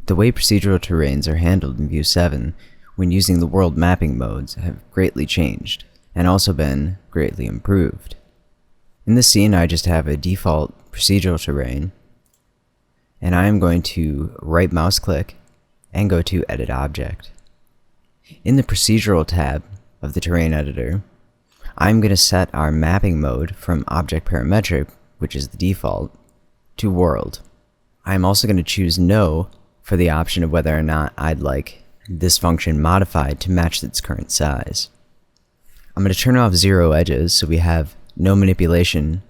The way procedural terrains are handled in View 7 when using the world mapping modes have greatly changed, and also been greatly improved. In this scene, I just have a default procedural terrain, and I am going to right mouse click and go to Edit Object. In the Procedural tab of the Terrain Editor, I'm going to set our mapping mode from Object Parametric, which is the default, to World. I'm also going to choose No for the option of whether or not I'd like this function modified to match its current size. I'm going to turn off zero edges so we have no manipulation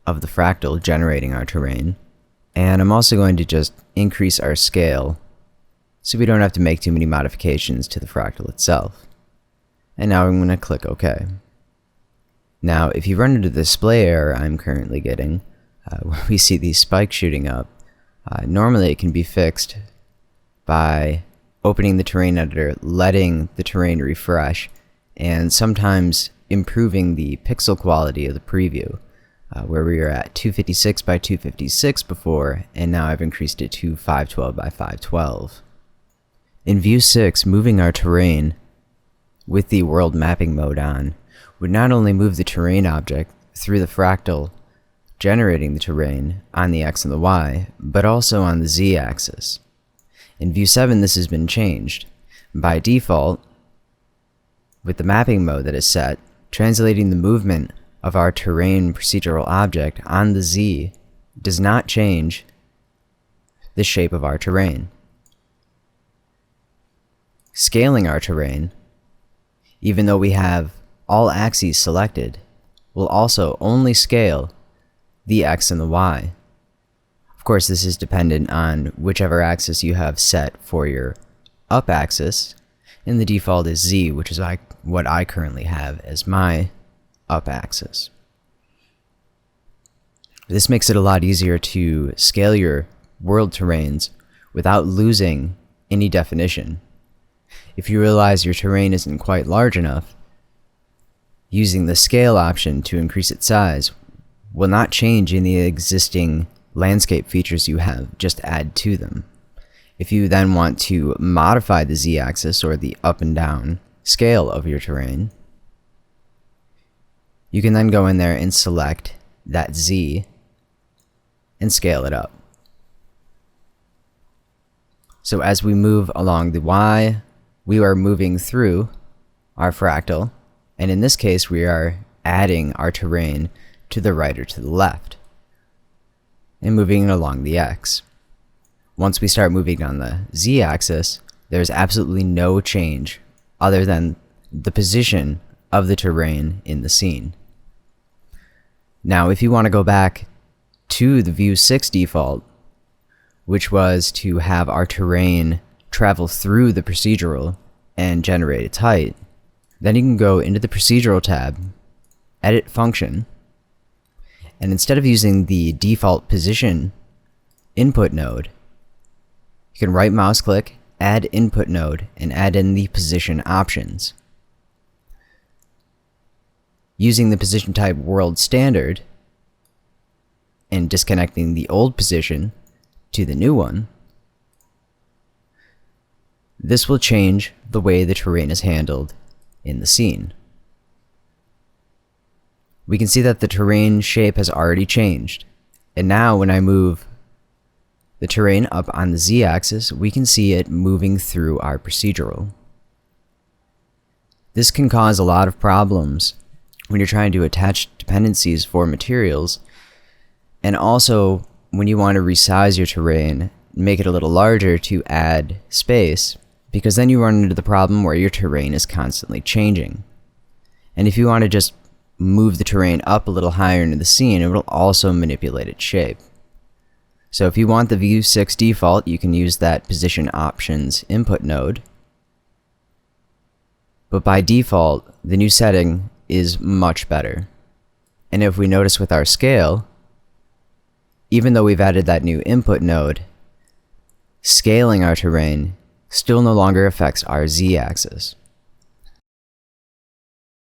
of the fractal generating our terrain, and I'm also going to just increase our scale so we don't have to make too many modifications to the fractal itself. And now I'm going to click OK. Now if you run into the display error I'm currently getting, where we see these spikes shooting up, normally it can be fixed by opening the terrain editor, letting the terrain refresh, and sometimes improving the pixel quality of the preview, where we were at 256 by 256 before, and now I've increased it to 512 by 512. In View 6, moving our terrain with the world mapping mode on would not only move the terrain object through the fractal generating the terrain on the X and the Y, but also on the Z axis. In View 7 this has been changed. By default, with the mapping mode that is set, translating the movement of our terrain procedural object on the Z does not change the shape of our terrain. Scaling our terrain, even though we have all axes selected, will also only scale the X and the Y. Of course, this is dependent on whichever axis you have set for your up axis, and the default is Z, which is what I currently have as my up axis. This makes it a lot easier to scale your world terrains without losing any definition. If you realize your terrain isn't quite large enough, using the scale option to increase its size will not change any existing landscape features you have, just add to them. If you then want to modify the Z-axis or the up and down scale of your terrain, you can then go in there and select that Z and scale it up. So as we move along the Y, we are moving through our fractal, and in this case we are adding our terrain to the right or to the left, and moving it along the X. Once we start moving on the Z-axis, there's absolutely no change other than the position of the terrain in the scene. Now if you want to go back to the View 6 default, which was to have our terrain travel through the procedural and generate its height, then you can go into the Procedural tab, Edit Function, and instead of using the default position input node, you can right mouse click, add input node, and add in the position options. Using the position type world standard and disconnecting the old position to the new one, this will change the way the terrain is handled in the scene. We can see that the terrain shape has already changed, and now when I move the terrain up on the Z-axis, we can see it moving through our procedural. This can cause a lot of problems when you're trying to attach dependencies for materials, and also when you want to resize your terrain, make it a little larger to add space, because then you run into the problem where your terrain is constantly changing. And if you want to just move the terrain up a little higher into the scene, it will also manipulate its shape. So if you want the View 6 default, you can use that Position Options input node. But by default, the new setting is much better. And if we notice with our scale, even though we've added that new input node, scaling our terrain still no longer affects our Z-axis.